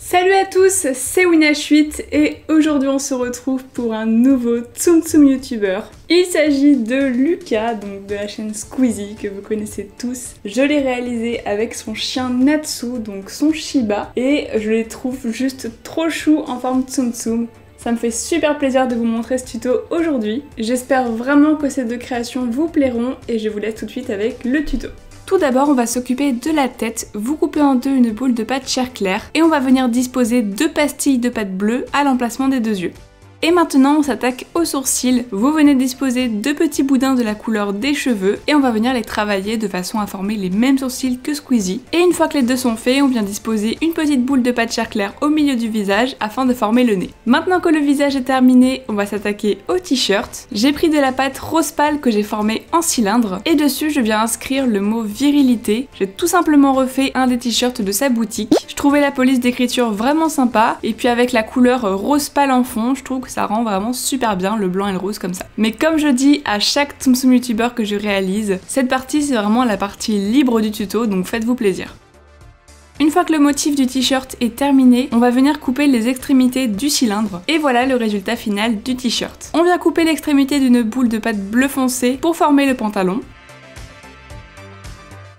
Salut à tous, c'est Winash8 et aujourd'hui on se retrouve pour un nouveau Tsum Tsum YouTuber. Il s'agit de Lucas, donc de la chaîne Squeezie que vous connaissez tous. Je l'ai réalisé avec son chien Natsu, donc son Shiba, et je les trouve juste trop chou en forme Tsum Tsum. Ça me fait super plaisir de vous montrer ce tuto aujourd'hui. J'espère vraiment que ces deux créations vous plairont et je vous laisse tout de suite avec le tuto. Tout d'abord, on va s'occuper de la tête. Vous coupez en deux une boule de pâte chair claire et on va venir disposer deux pastilles de pâte bleue à l'emplacement des deux yeux. Et maintenant, on s'attaque aux sourcils. Vous venez disposer deux petits boudins de la couleur des cheveux et on va venir les travailler de façon à former les mêmes sourcils que Squeezie. Et une fois que les deux sont faits, on vient disposer une petite boule de pâte chair claire au milieu du visage afin de former le nez. Maintenant que le visage est terminé, on va s'attaquer au t-shirt. J'ai pris de la pâte rose pâle que j'ai formée en cylindre et dessus je viens inscrire le mot virilité. J'ai tout simplement refait un des t-shirts de sa boutique. Je trouvais la police d'écriture vraiment sympa et puis avec la couleur rose pâle en fond, je trouve que ça rend vraiment super bien le blanc et le rose comme ça. Mais comme je dis à chaque Tsum Tsum YouTuber que je réalise, cette partie c'est vraiment la partie libre du tuto, donc faites-vous plaisir. Une fois que le motif du t-shirt est terminé, on va venir couper les extrémités du cylindre. Et voilà le résultat final du t-shirt. On vient couper l'extrémité d'une boule de pâte bleu foncé pour former le pantalon.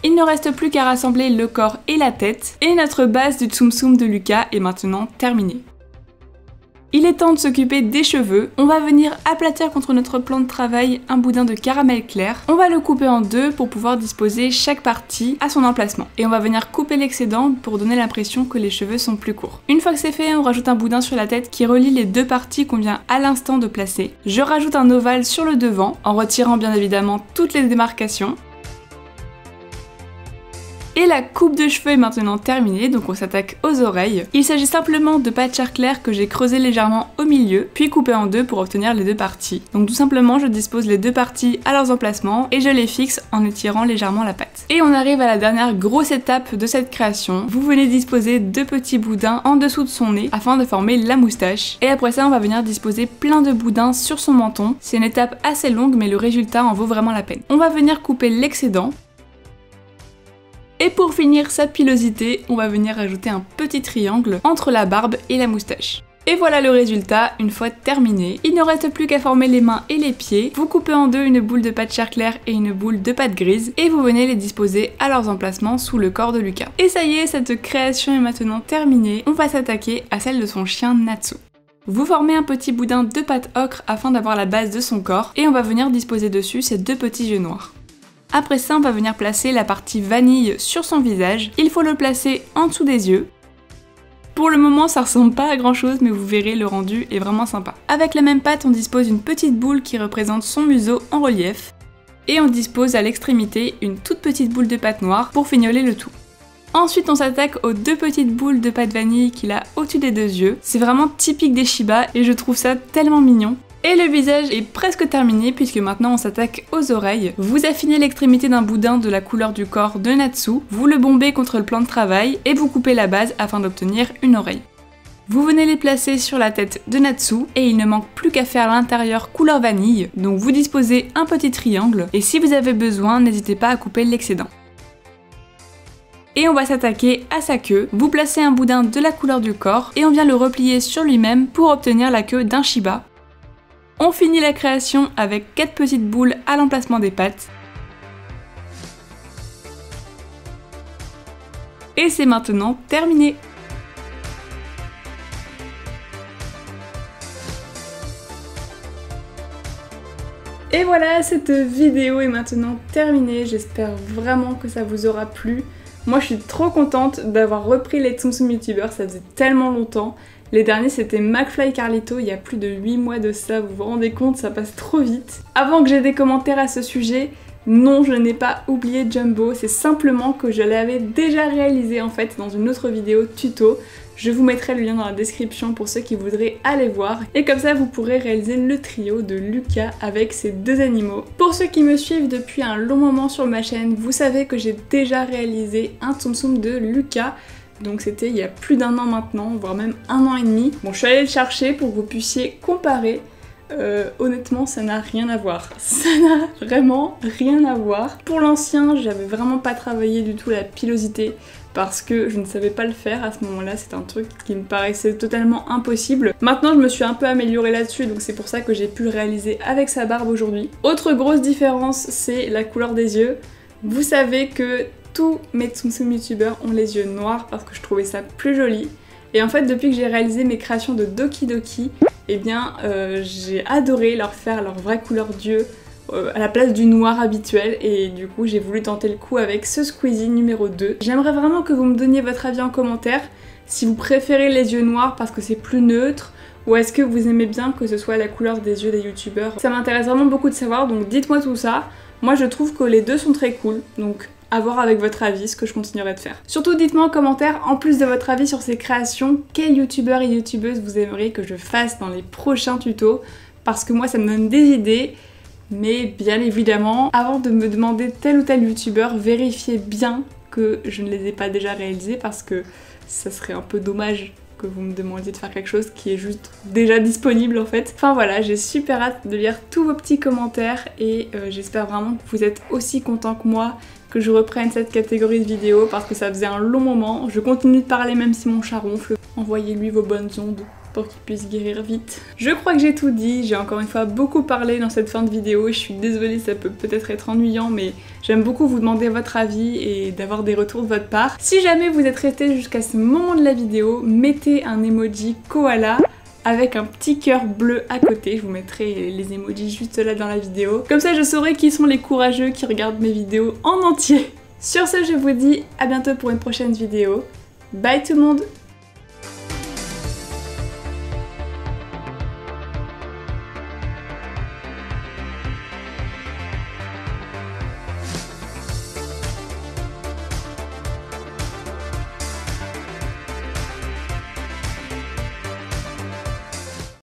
Il ne reste plus qu'à rassembler le corps et la tête. Et notre base du Tsum Tsum de Lucas est maintenant terminée. Il est temps de s'occuper des cheveux. On va venir aplatir contre notre plan de travail un boudin de caramel clair. On va le couper en deux pour pouvoir disposer chaque partie à son emplacement. Et on va venir couper l'excédent pour donner l'impression que les cheveux sont plus courts. Une fois que c'est fait, on rajoute un boudin sur la tête qui relie les deux parties qu'on vient à l'instant de placer. Je rajoute un ovale sur le devant, en retirant bien évidemment toutes les démarcations. Et la coupe de cheveux est maintenant terminée, donc on s'attaque aux oreilles. Il s'agit simplement de pâte chair claire que j'ai creusé légèrement au milieu, puis coupé en deux pour obtenir les deux parties. Donc tout simplement, je dispose les deux parties à leurs emplacements et je les fixe en étirant légèrement la pâte. Et on arrive à la dernière grosse étape de cette création. Vous venez disposer deux petits boudins en dessous de son nez afin de former la moustache. Et après ça, on va venir disposer plein de boudins sur son menton. C'est une étape assez longue, mais le résultat en vaut vraiment la peine. On va venir couper l'excédent. Et pour finir sa pilosité, on va venir ajouter un petit triangle entre la barbe et la moustache. Et voilà le résultat, une fois terminé. Il ne reste plus qu'à former les mains et les pieds. Vous coupez en deux une boule de pâte chair claire et une boule de pâte grise et vous venez les disposer à leurs emplacements sous le corps de Lucas. Et ça y est, cette création est maintenant terminée. On va s'attaquer à celle de son chien Natsu. Vous formez un petit boudin de pâte ocre afin d'avoir la base de son corps et on va venir disposer dessus ces deux petits yeux noirs. Après ça, on va venir placer la partie vanille sur son visage. Il faut le placer en dessous des yeux. Pour le moment, ça ressemble pas à grand chose, mais vous verrez, le rendu est vraiment sympa. Avec la même pâte, on dispose une petite boule qui représente son museau en relief. Et on dispose à l'extrémité une toute petite boule de pâte noire pour fignoler le tout. Ensuite, on s'attaque aux deux petites boules de pâte vanille qu'il a au-dessus des deux yeux. C'est vraiment typique des Shiba et je trouve ça tellement mignon. Et le visage est presque terminé puisque maintenant on s'attaque aux oreilles. Vous affinez l'extrémité d'un boudin de la couleur du corps de Natsu, vous le bombez contre le plan de travail et vous coupez la base afin d'obtenir une oreille. Vous venez les placer sur la tête de Natsu et il ne manque plus qu'à faire l'intérieur couleur vanille, donc vous disposez un petit triangle et si vous avez besoin, n'hésitez pas à couper l'excédent. Et on va s'attaquer à sa queue. Vous placez un boudin de la couleur du corps et on vient le replier sur lui-même pour obtenir la queue d'un Shiba. On finit la création avec 4 petites boules à l'emplacement des pattes. Et c'est maintenant terminé. Et voilà, cette vidéo est maintenant terminée. J'espère vraiment que ça vous aura plu. Moi je suis trop contente d'avoir repris les Tsum Tsum YouTubers, ça faisait tellement longtemps. Les derniers c'était McFly Carlito, il y a plus de 8 mois de ça, vous vous rendez compte, ça passe trop vite. Avant que j'ai des commentaires à ce sujet, non je n'ai pas oublié Jumbo, c'est simplement que je l'avais déjà réalisé en fait dans une autre vidéo tuto. Je vous mettrai le lien dans la description pour ceux qui voudraient aller voir. Et comme ça vous pourrez réaliser le trio de Lucas avec ces deux animaux. Pour ceux qui me suivent depuis un long moment sur ma chaîne, vous savez que j'ai déjà réalisé un Tsum Tsum de Lucas. Donc c'était il y a plus d'1 an maintenant, voire même 1 an et demi. Bon, je suis allée le chercher pour que vous puissiez comparer. Honnêtement, ça n'a rien à voir. Ça n'a vraiment rien à voir. Pour l'ancien, j'avais vraiment pas travaillé du tout la pilosité. parce que je ne savais pas le faire à ce moment-là, c'est un truc qui me paraissait totalement impossible. Maintenant je me suis un peu améliorée là-dessus, donc c'est pour ça que j'ai pu le réaliser avec sa barbe aujourd'hui. Autre grosse différence, c'est la couleur des yeux. Vous savez que tous mes Tsum Tsum youtubeurs ont les yeux noirs parce que je trouvais ça plus joli. Et en fait depuis que j'ai réalisé mes créations de Doki Doki, eh bien j'ai adoré leur faire leur vraie couleur d'yeux à la place du noir habituel, et du coup j'ai voulu tenter le coup avec ce Squeezie numéro 2. J'aimerais vraiment que vous me donniez votre avis en commentaire, si vous préférez les yeux noirs parce que c'est plus neutre, ou est-ce que vous aimez bien que ce soit la couleur des yeux des youtubeurs. Ça m'intéresse vraiment beaucoup de savoir, donc dites-moi tout ça. Moi je trouve que les deux sont très cool, donc à voir avec votre avis ce que je continuerai de faire. Surtout dites-moi en commentaire, en plus de votre avis sur ces créations, quels youtubeurs et youtubeuses vous aimeriez que je fasse dans les prochains tutos, parce que moi ça me donne des idées. Mais bien évidemment, avant de me demander tel ou tel youtubeur, vérifiez bien que je ne les ai pas déjà réalisés, parce que ça serait un peu dommage que vous me demandiez de faire quelque chose qui est juste déjà disponible en fait. Enfin voilà, j'ai super hâte de lire tous vos petits commentaires et j'espère vraiment que vous êtes aussi contents que moi que je reprenne cette catégorie de vidéos, parce que ça faisait un long moment. Je continue de parler même si mon chat ronfle. Envoyez-lui vos bonnes ondes pour qu'il puisse guérir vite. Je crois que j'ai tout dit, j'ai encore une fois beaucoup parlé dans cette fin de vidéo, je suis désolée, ça peut peut-être être ennuyant, mais j'aime beaucoup vous demander votre avis et d'avoir des retours de votre part. Si jamais vous êtes resté jusqu'à ce moment de la vidéo, mettez un emoji koala avec un petit cœur bleu à côté, je vous mettrai les emojis juste là dans la vidéo. Comme ça je saurai qui sont les courageux qui regardent mes vidéos en entier. Sur ce, je vous dis à bientôt pour une prochaine vidéo. Bye tout le monde!